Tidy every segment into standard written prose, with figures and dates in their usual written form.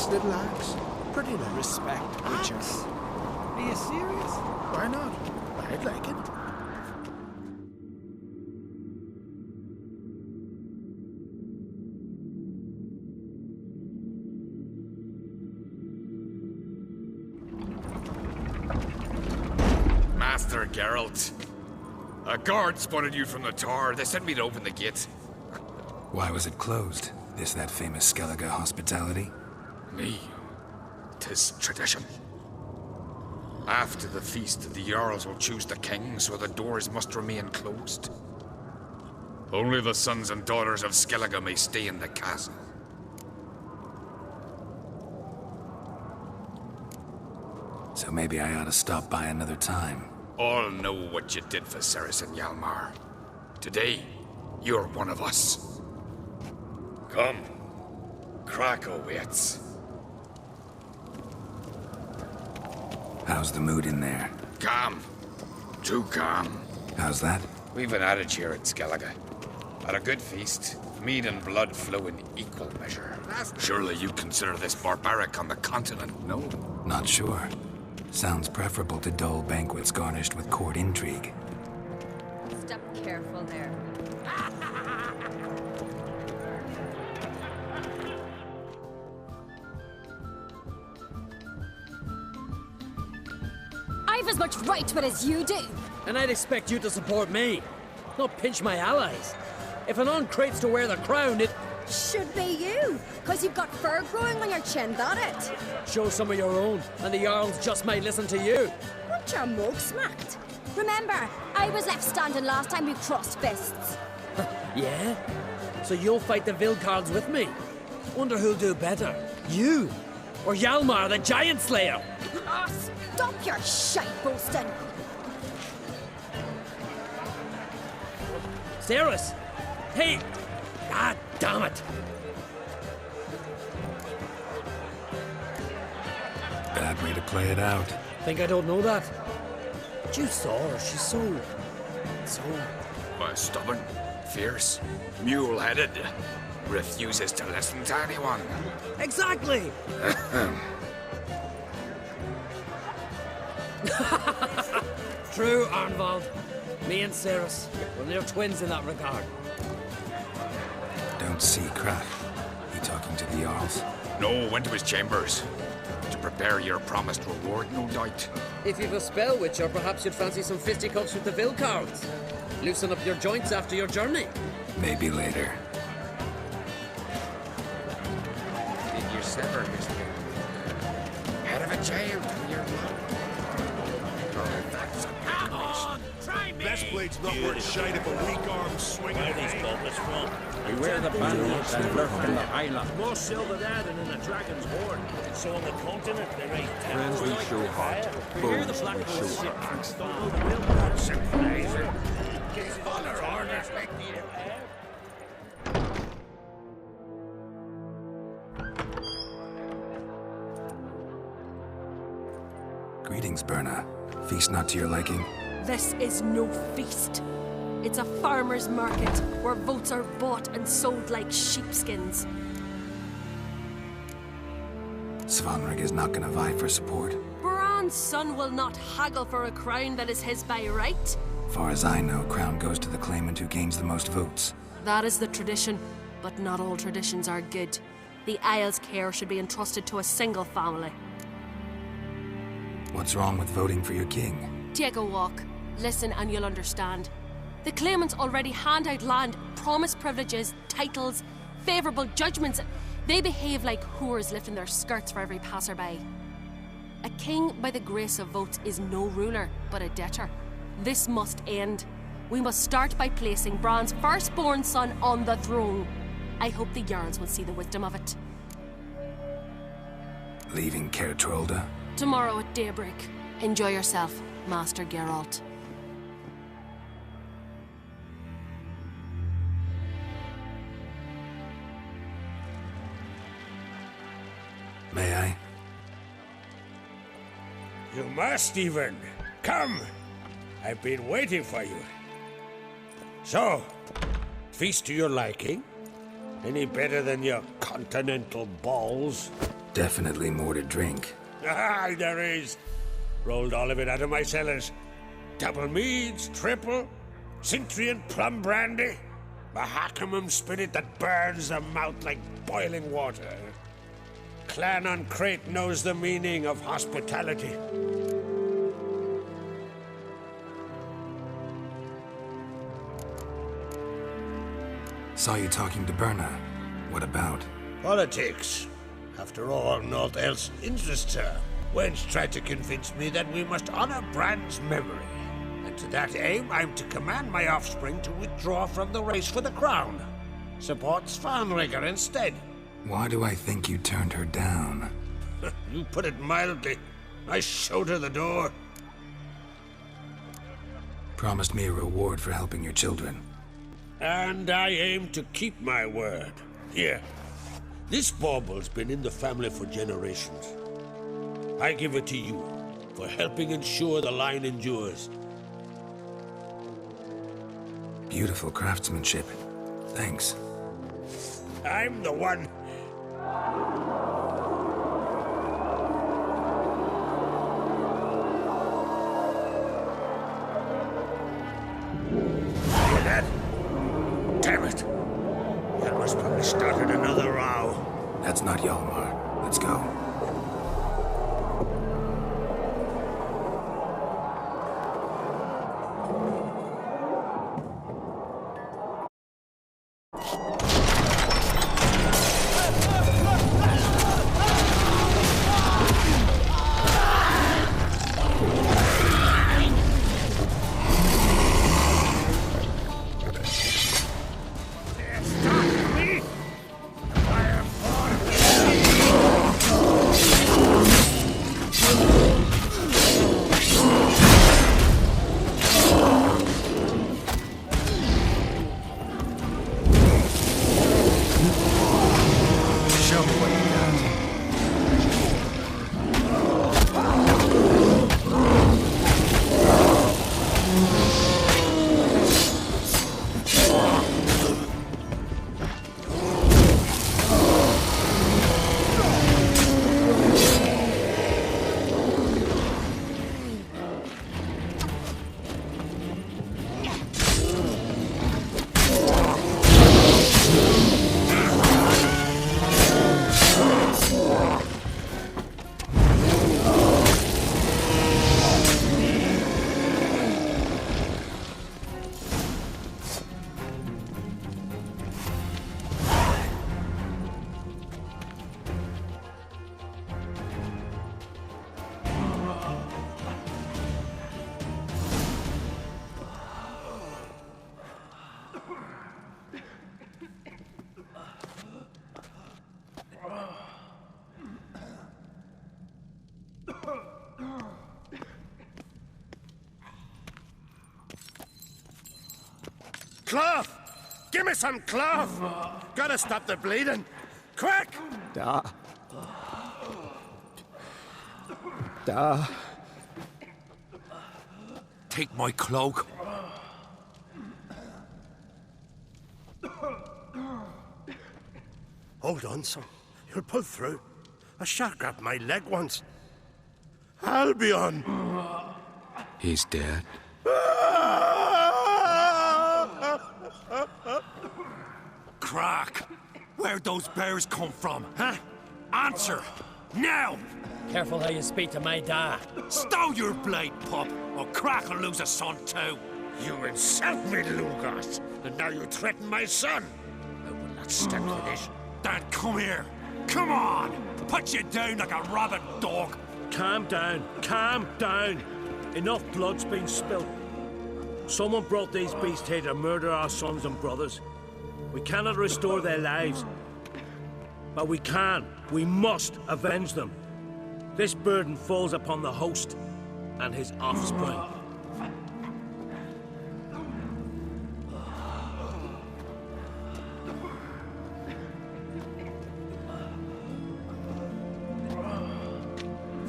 nice little axe. Pretty nice. Respect, Witcher. Axe? Are you serious? Why not? I'd like it. Master Geralt. A guard spotted you from the tower. They sent me to open the gate. Why was it closed? Is that famous Skellige hospitality? Me. 'Tis tradition. After the feast, the Jarls will choose the king, so the doors must remain closed. Only the sons and daughters of Skellige may stay in the castle. So maybe I ought to stop by another time. All know what you did for Cerys and Hjalmar. Today, you're one of us. Come. Krakow waits. How's the mood in there? Calm. Too calm. How's that? We've an adage here at Skellige. At a good feast, mead and blood flow in equal measure. Surely you consider this barbaric on the continent, no? Not sure. Sounds preferable to dull banquets garnished with court intrigue. Step careful there. I've as much right to it as you do. And I'd expect you to support me, not pinch my allies. If an craves to wear the crown, it Should be you, because you've got fur growing on your chin, that it? shows some of your own, and the Jarls just might listen to you. Want your mug smacked? Remember, I was left standing last time we crossed fists. Yeah? So you'll fight the Vilcards with me? Wonder who'll do better, you or Hjalmar the Giant Slayer? Ah, stop your shite boasting. Cerys! Hey! Ah, damn it! Bad way to play it out. Think I don't know that? But you saw her, she's so... Stubborn, fierce, mule-headed. Refuses to listen to anyone. Exactly! True, Arnvald. Me and Cerys, we're near twins in that regard. Don't see Krak. You talking to the Jarls? No, went to his chambers. To prepare your promised reward, no doubt. If you've a spell, Witcher, perhaps you'd fancy some fisticuffs with the Vilcards. Loosen up your joints after your journey. Maybe later. Did you sever his head of a child with your blood? Come on, try me! Best blade's not worth shite if a weak arm swinging. Where these goblins from? Beware the bandits that lurk in the highland. More silver there than in the dragon's horn. So on the continent there ain't Friends we show heart, Hear the foes black we hole show ship axe. from Stone the Will. Sympathizer. Honor, honor, like the Greetings, Berna. Feast not to your liking? This is no feast. It's a farmer's market where votes are bought and sold like sheepskins. Svanrig is not gonna vie for support. Bran's son will not haggle for a crown that is his by right. Far as I know, crown goes to the claimant who gains the most votes. That is the tradition, but not all traditions are good. The Isle's care should be entrusted to a single family. What's wrong with voting for your king? Take a walk, listen and you'll understand. The claimants already hand out land, promise privileges, titles, favourable judgments. They behave like whores lifting their skirts for every passerby. A king by the grace of votes is no ruler, but a debtor. This must end. We must start by placing Bran's firstborn son on the throne. I hope the Jarls will see the wisdom of it. Leaving Caer Trolda? Tomorrow at daybreak. Enjoy yourself, Master Geralt. May I? You must even. Come! I've been waiting for you. So, feast to your liking? Any better than your continental balls? Definitely more to drink. Aye, there is. Rolled all of it out of my cellars. Double meads, triple, Cintrian plum brandy, Mahakimum spirit that burns the mouth like boiling water. Clan on Crate knows the meaning of hospitality. Saw you talking to Berna. What about? Politics. After all, naught else interests her. Wench tried to convince me that we must honor Bran's memory. And to that aim, I'm to command my offspring to withdraw from the race for the crown. Support Svanrigger instead. Why do I think you turned her down? You put it mildly. I showed her the door. Promised me a reward for helping your children. And I aim to keep my word. Here. This bauble's been in the family for generations. I give it to you for helping ensure the line endures. Beautiful craftsmanship. Thanks. I'm the one. Hear that? Damn it! Yalmar's probably started another row. That's not Yalmar. Let's go. Cloth! Give me some cloth! Gotta stop the bleeding! Quick! Da. Take my cloak. Hold on, son. You'll pull through. A shark grabbed my leg once. Albion! He's dead. Crack! Where'd those bears come from, huh? Answer! Now! Careful how you speak to my da. Stow your blade, pup, or Crack will lose a son too. You insult me, Lugos, and now you threaten my son. I will not stand for this. Dad, come here. Come on! Put you down like a rabid dog. Calm down. Calm down. Enough blood's been spilt. Someone brought these beasts here to murder our sons and brothers. We cannot restore their lives. But we can. We must avenge them. This burden falls upon the host and his offspring.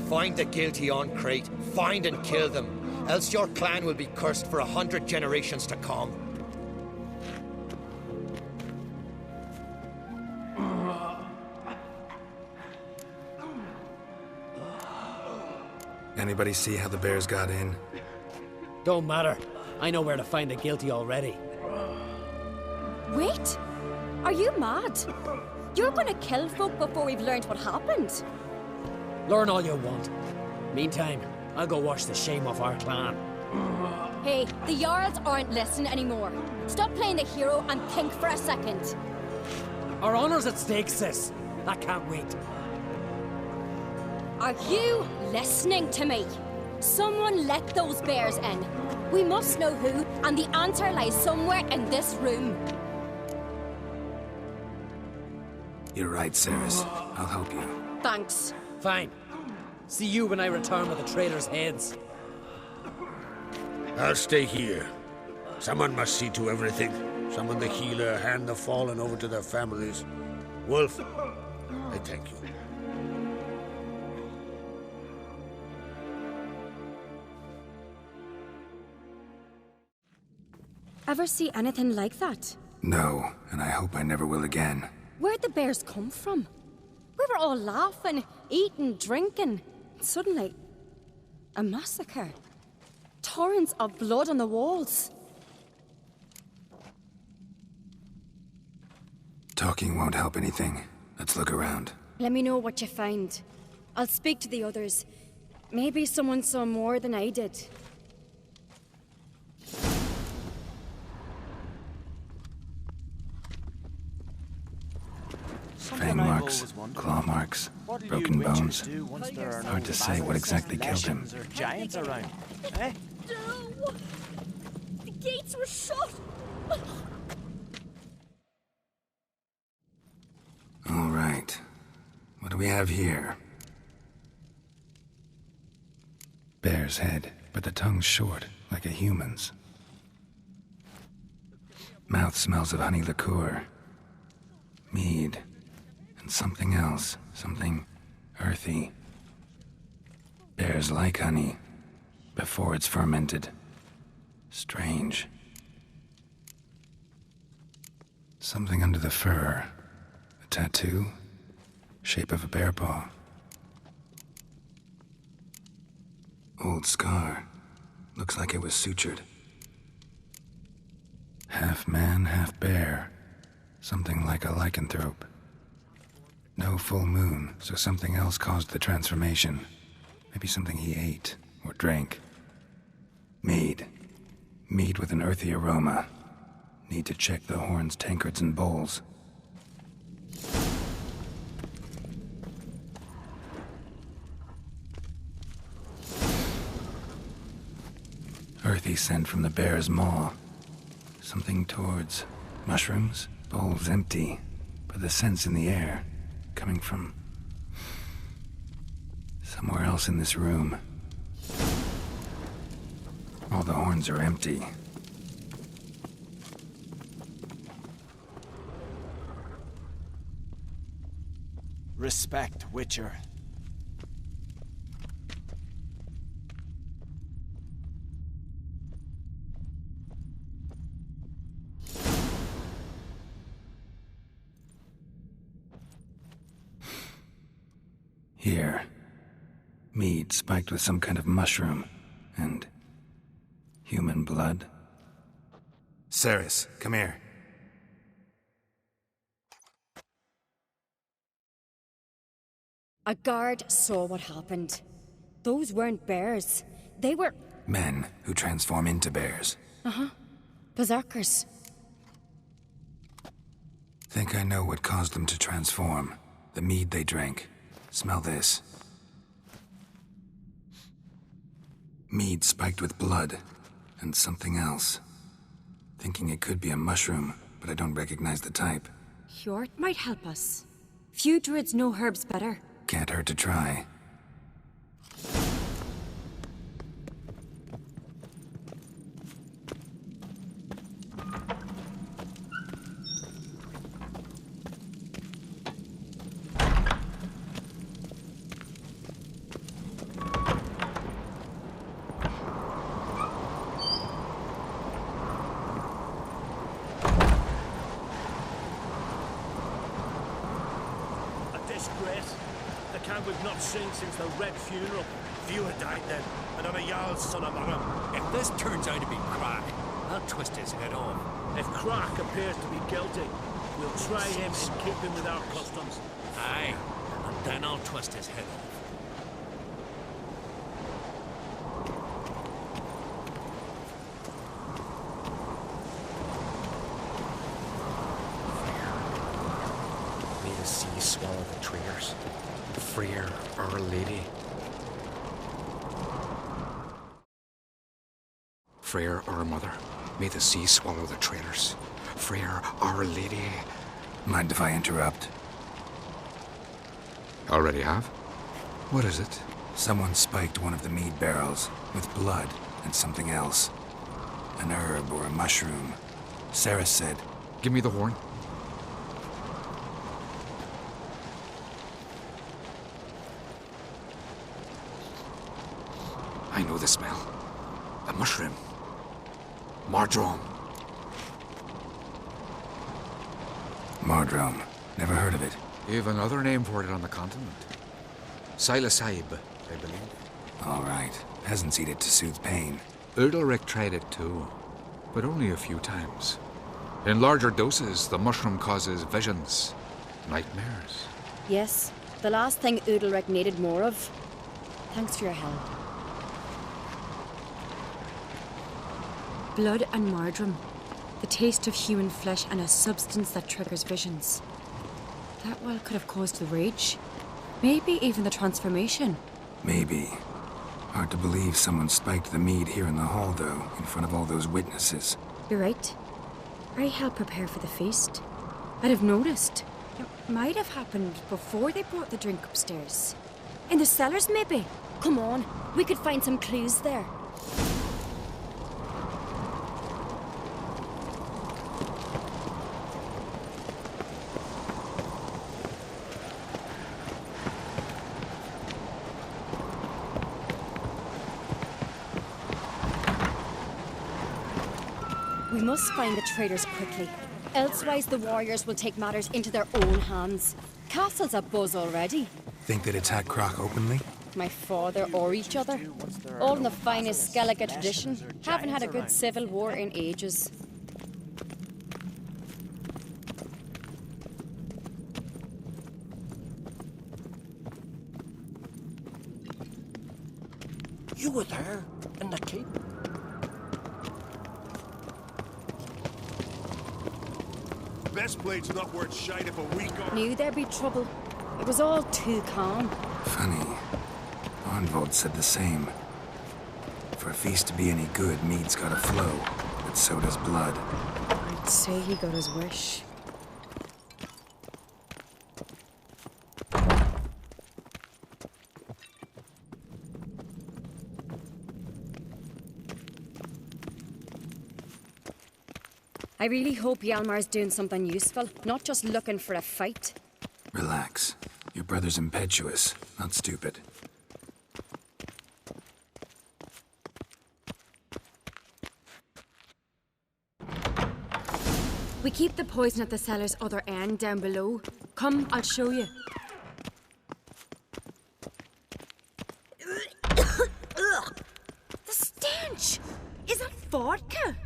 Find the guilty on Crate. Find and kill them. Else your clan will be cursed for 100 generations to come. Anybody see how the bears got in? Don't matter. I know where to find the guilty already. Wait! Are you mad? You're gonna kill folk before we've learned what happened. Learn all you want. Meantime, I'll go wash the shame off our clan. Hey, the Jarls aren't listening anymore. Stop playing the hero and think for a second. Our honor's at stake, sis. I can't wait. Are you listening to me? Someone let those bears in. We must know who, and the answer lies somewhere in this room. You're right, Ceres. I'll help you. Thanks. Fine. See you when I return with the traitors' heads. I'll stay here. Someone must see to everything. Summon the healer, hand the fallen over to their families. Wolf, I thank you. Ever see anything like that? No, and I hope I never will again. Where'd the bears come from? We were all laughing, eating, drinking. Suddenly, a massacre. Torrents of blood on the walls. Talking won't help anything. Let's look around. Let me know what you find. I'll speak to the others. Maybe someone saw more than I did. Fang marks, claw marks, broken bones. Hard to say what exactly killed him. Giants around, eh? No! The gates were shut! All right. What do we have here? Bear's head, but the tongue's short, like a human's. Mouth smells of honey liqueur. Mead. And something else. Something earthy. Bears like honey. Before it's fermented. Strange. Something under the fur. A tattoo? Shape of a bear paw. Old scar. Looks like it was sutured. Half man, half bear. Something like a lycanthrope. No full moon, so something else caused the transformation. Maybe something he ate or drank. Mead. Mead with an earthy aroma. Need to check the horns, tankards, and bowls. Earthy scent from the bear's maw. Something towards mushrooms. Bowls empty, but the scent's in the air. Coming from somewhere else in this room. All the horns are empty. Respect, Witcher. Here. Mead spiked with some kind of mushroom. And human blood. Ceres, come here. A guard saw what happened. Those weren't bears. They were... Men who transform into bears. Uh-huh. Berserkers. Think I know what caused them to transform. The mead they drank. Smell this. Mead spiked with blood. And something else. Thinking it could be a mushroom, but I don't recognize the type. Hjort might help us. Few druids know herbs better. Can't hurt to try. Disgrace. The camp we've not seen since the Red Funeral. few had died then, and not a Jarl's son among them. If this turns out to be Crack, I'll twist his head off. If Crack appears to be guilty, we'll try him and keep him with our customs. Aye, and then I'll twist his head off. May the sea swallow the traitors. Freyr, Our Lady. Freyr, our mother. May the sea swallow the traitors. Freyr, Our Lady. Mind if I interrupt? Already have? What is it? Someone spiked one of the mead barrels with blood and something else. An herb or a mushroom. Sarah said... Give me the horn. I know the smell. A mushroom. Mardrome. Mardrome. Never heard of it. You've another name for it on the continent. Psilocybe, I believe. All right. Peasants eat it to soothe pain. Udalric tried it too, but only a few times. In larger doses, the mushroom causes visions, nightmares. Yes, the last thing Udalric needed more of. Thanks for your help. Blood and Mardrome. The taste of human flesh and a substance that triggers visions. That well could have caused the rage. Maybe even the transformation. Maybe. Hard to believe someone spiked the mead here in the hall, though, in front of all those witnesses. You're right. I helped prepare for the feast. I'd have noticed. It might have happened before they brought the drink upstairs. In the cellars, maybe? Come on, we could find some clues there. We must find the traitors quickly. Elsewise, the warriors will take matters into their own hands. Castle's abuzz already. Think they'd attack Croc openly? My father or each other. All in the finest Skellige tradition. Haven't had a good civil war in ages. You were there, in the keep? Best blade's not worth shite if a week or... Knew there'd be trouble. It was all too calm. Funny. Arnvold said the same. For a feast to be any good, mead's gotta flow, but so does blood. I'd say he got his wish. I really hope Hjalmar's doing something useful, not just looking for a fight. Relax. Your brother's impetuous, not stupid. We keep the poison at the cellar's other end, down below. Come, I'll show you. The stench! Is that vodka?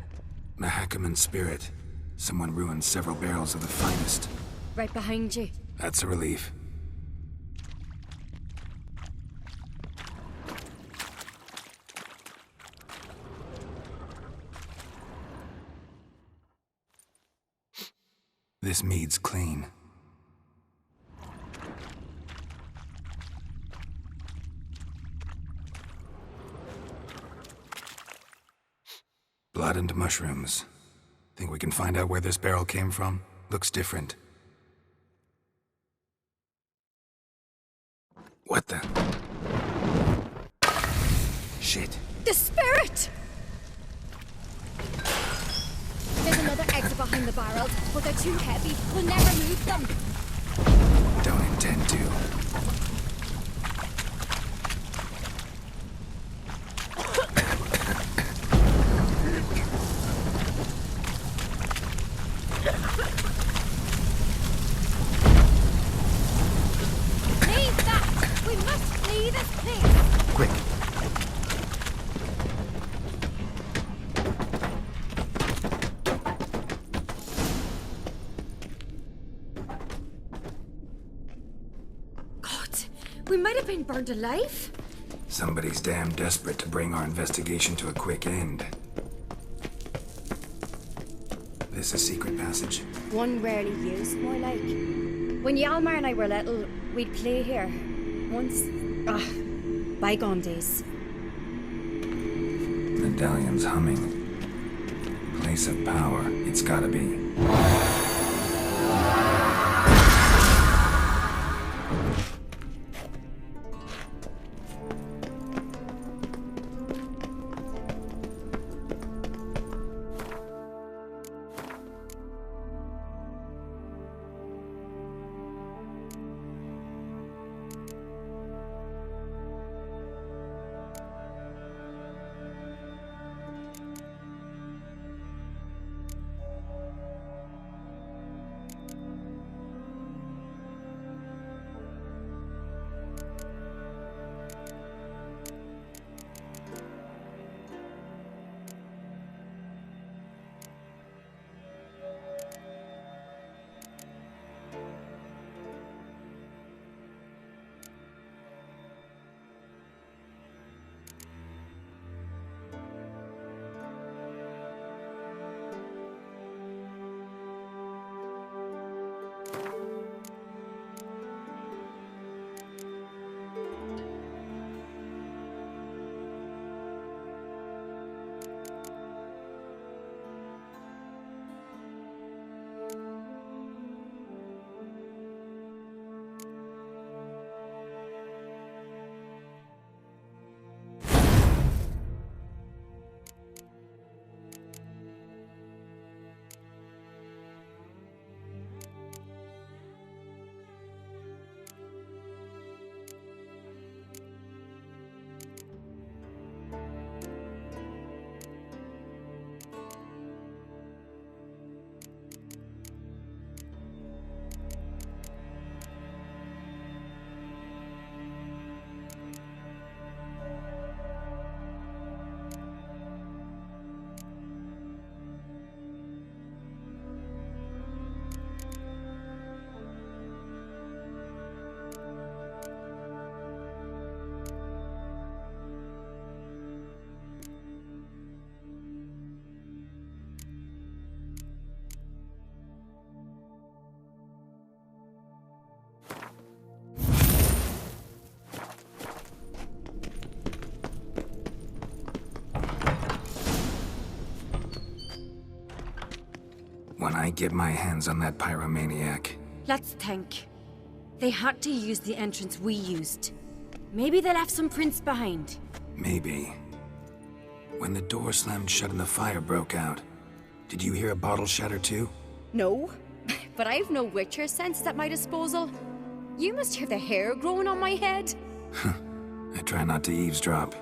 Mahakaman spirit. Someone ruined several barrels of the finest. Right behind you. That's a relief. This mead's clean. Blood and mushrooms. Think we can find out where this barrel came from? Looks different. What the? Shit. The spirit! There's another exit behind the barrels, but they're too heavy. We'll never move them. Don't intend to. Leave that! We must flee this place! Quick, might have been burned alive. Somebody's damn desperate to bring our investigation to a quick end. This a secret passage? One rarely used, more like. When Hjalmar and I were little, we'd play here. Once. Bygone days. Medallion's humming. Place of power, it's gotta be. When I get my hands on that pyromaniac. Let's think. They had to use the entrance we used. Maybe they left some prints behind. Maybe. When the door slammed shut and the fire broke out, did you hear a bottle shatter too? No, but I've no Witcher sense at my disposal. You must hear the hair growing on my head. I try not to eavesdrop.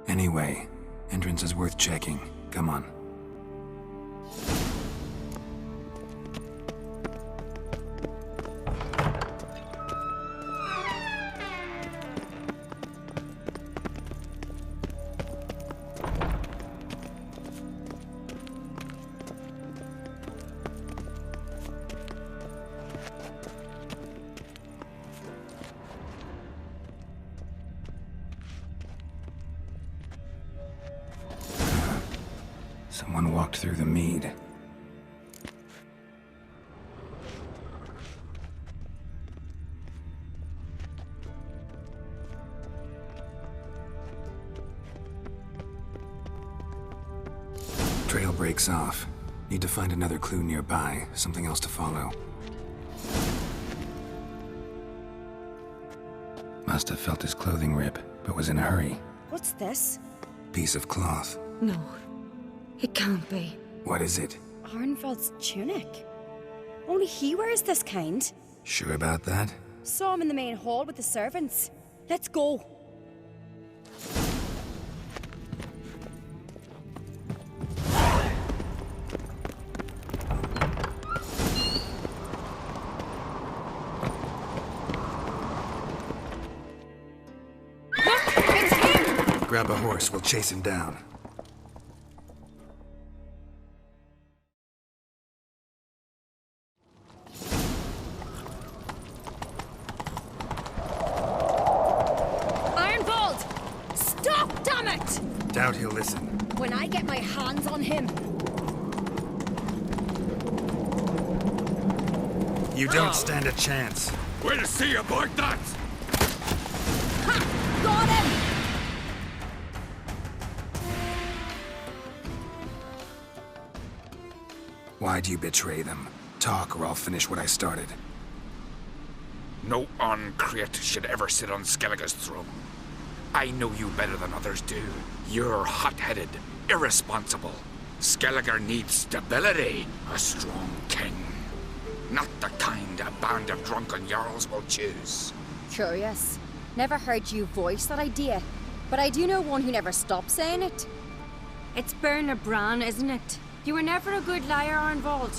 Anyway, entrance is worth checking. Come on. Someone walked through the mead. Trail breaks off. Need to find another clue nearby, something else to follow. Must have felt his clothing rip, but was in a hurry. What's this? Piece of cloth. No, it can't be. What is it? Arnvald's tunic. Only he wears this kind. Sure about that? Saw him in the main hall with the servants. Let's go. Grab a horse, we'll chase him down. Damn it! Doubt he'll listen. When I get my hands on him. You don't stand a chance. Way to see about that! Ha! Got him! Why do you betray them? Talk or I'll finish what I started. No Oncreate should ever sit on Skellige's throne. I know you better than others do. You're hot-headed, irresponsible. Skellige needs stability, a strong king. Not the kind a band of drunken jarls will choose. Curious. Never heard you voice that idea, but I do know one who never stops saying it. It's Berna Bran, isn't it? You were never a good liar, Arnvald.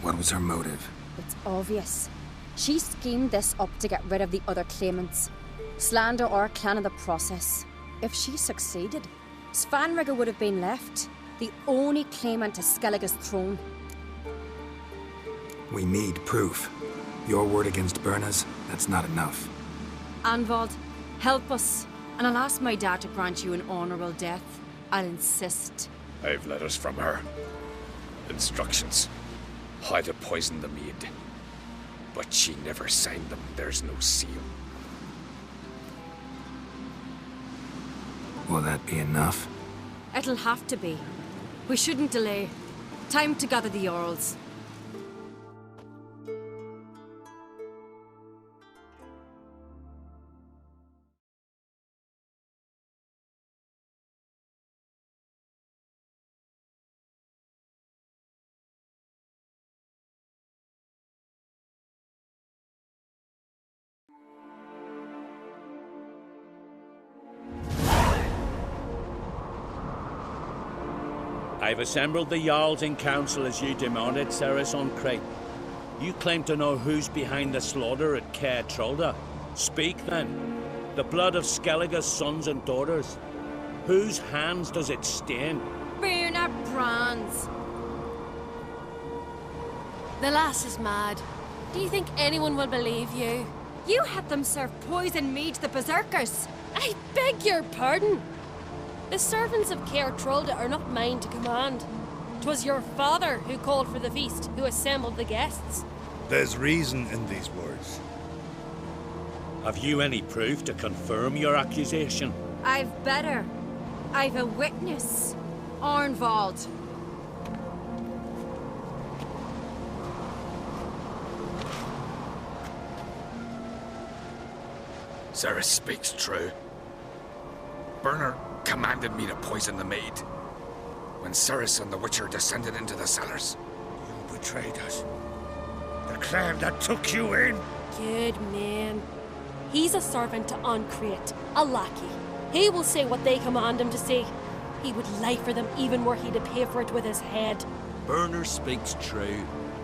What was her motive? It's obvious. She schemed this up to get rid of the other claimants. Slander our clan in the process. If she succeeded, Svanrige would have been left, the only claimant to Skellige's throne. We need proof. Your word against Berna's, that's not enough. Arnvald, help us, and I'll ask my dad to grant you an honourable death. I'll insist. I've letters from her. Instructions. How to poison the mead. But she never signed them. There's no seal. Will that be enough? It'll have to be. We shouldn't delay. Time to gather the Jarls. I've assembled the Jarls in council as you demanded, Cerys Oncreate. You claim to know who's behind the slaughter at Caer Trolda. Speak then. The blood of Skellige's sons and daughters. Whose hands does it stain? Berna Bran's. The lass is mad. Do you think anyone will believe you? You had them serve poison mead to the berserkers. I beg your pardon. The servants of Caer Trolda are not mine to command. 'Twas your father who called for the feast, who assembled the guests. There's reason in these words. Have you any proof to confirm your accusation? I've better. I've a witness. Arnvald. Cerys speaks true. Berna commanded me to poison the maid. When Cerys and the Witcher descended into the cellars. You betrayed us. The clan that took you in. Good man. He's a servant to Oncreate, a lackey. He will say what they command him to say. He would lie for them even were he to pay for it with his head. Berner speaks true.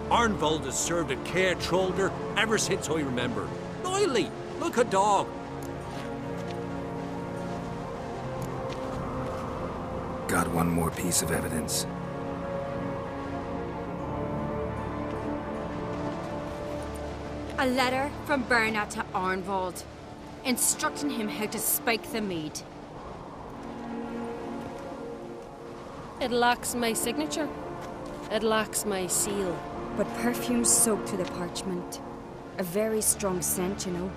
Arnvald has served at Caer Trolder ever since I remember. Noily, look a dog. Got one more piece of evidence. A letter from Berna to Arnvald, instructing him how to spike the mead. It lacks my signature. It lacks my seal. But perfume soaked through the parchment. A very strong scent, you know.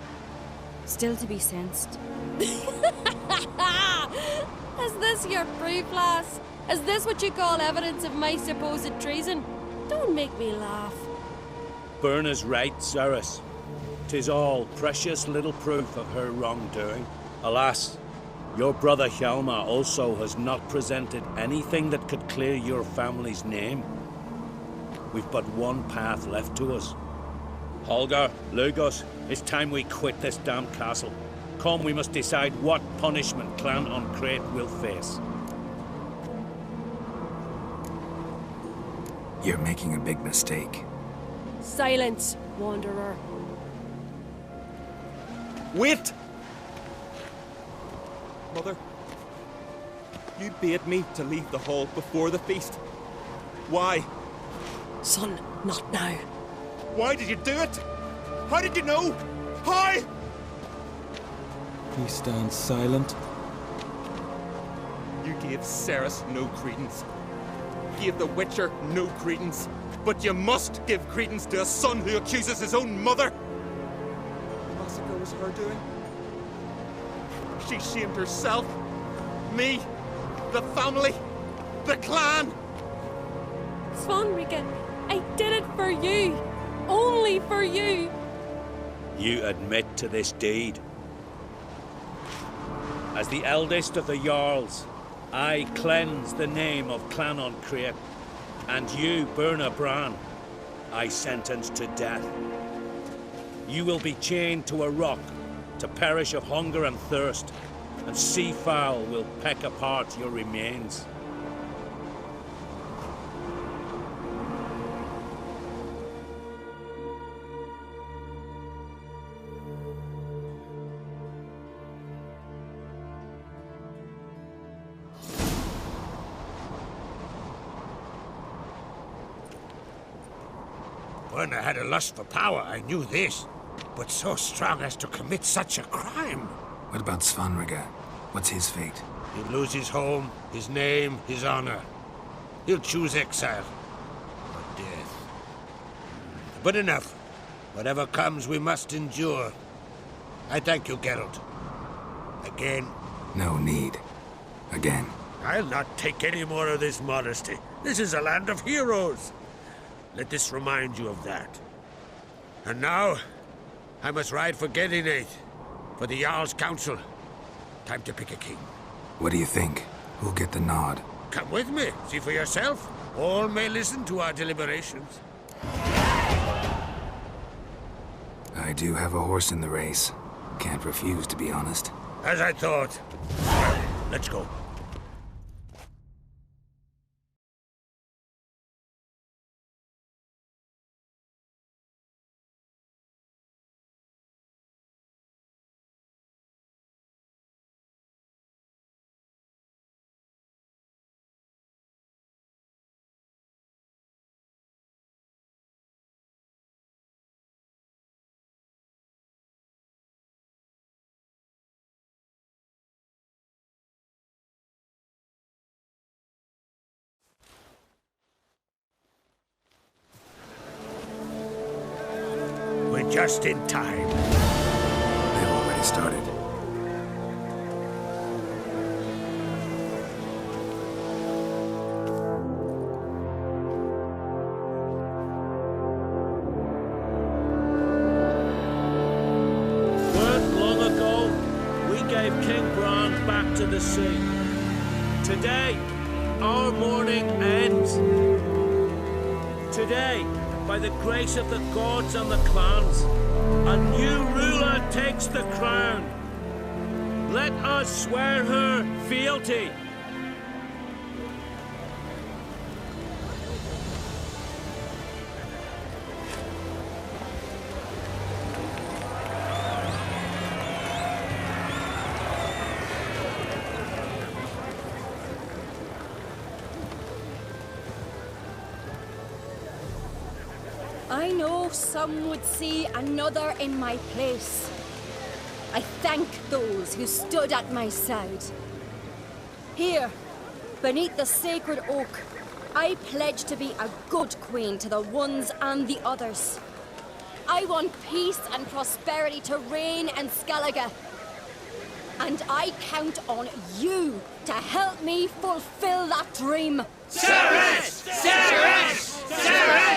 Still to be sensed. Is this your proof, lass? Is this what you call evidence of my supposed treason? Don't make me laugh. Berna's right, Cerys. 'Tis all precious little proof of her wrongdoing. Alas, your brother Hjalmar also has not presented anything that could clear your family's name. We've but one path left to us. Holger, Lugos, it's time we quit this damned castle. Come, we must decide what punishment Clan Oncreate will face. You're making a big mistake. Silence, wanderer. Wait! Mother, you bade me to leave the hall before the feast. Why? Son, not now. Why did you do it? How did you know? How? He stands silent. You gave Cerys no credence. Gave the Witcher no credence. But you must give credence to a son who accuses his own mother. The massacre was her doing. She shamed herself, me, the family, the clan. Svanrika, I did it for you. Only for you. You admit to this deed. As the eldest of the Jarls, I cleanse the name of Clan on Crete, and you, Birna Bran, I sentence to death. You will be chained to a rock to perish of hunger and thirst, and sea fowl will peck apart your remains. When I had a lust for power, I knew this. But so strong as to commit such a crime. What about Svanrika? What's his fate? He'll lose his home, his name, his honor. He'll choose exile. Or death. But enough. Whatever comes, we must endure. I thank you, Geralt. Again. No need. Again. I'll not take any more of this modesty. This is a land of heroes. Let this remind you of that. And now, I must ride for Gedinath, for the Jarl's Council. Time to pick a king. What do you think? Who'll get the nod? Come with me, see for yourself. All may listen to our deliberations. I do have a horse in the race. Can't refuse, to be honest. As I thought. Well, let's go. Just in time. They've already started. Weren't long ago, we gave King Bran back to the sea. Today, our mourning ends. Today, by the grace of the gods and the clans, a new ruler takes the crown. Let us swear her fealty. I know some would see another in my place. I thank those who stood at my side. Here, beneath the sacred oak, I pledge to be a good queen to the ones and the others. I want peace and prosperity to reign in Skellige. And I count on you to help me fulfill that dream. Cerys! Cerys! Cerys!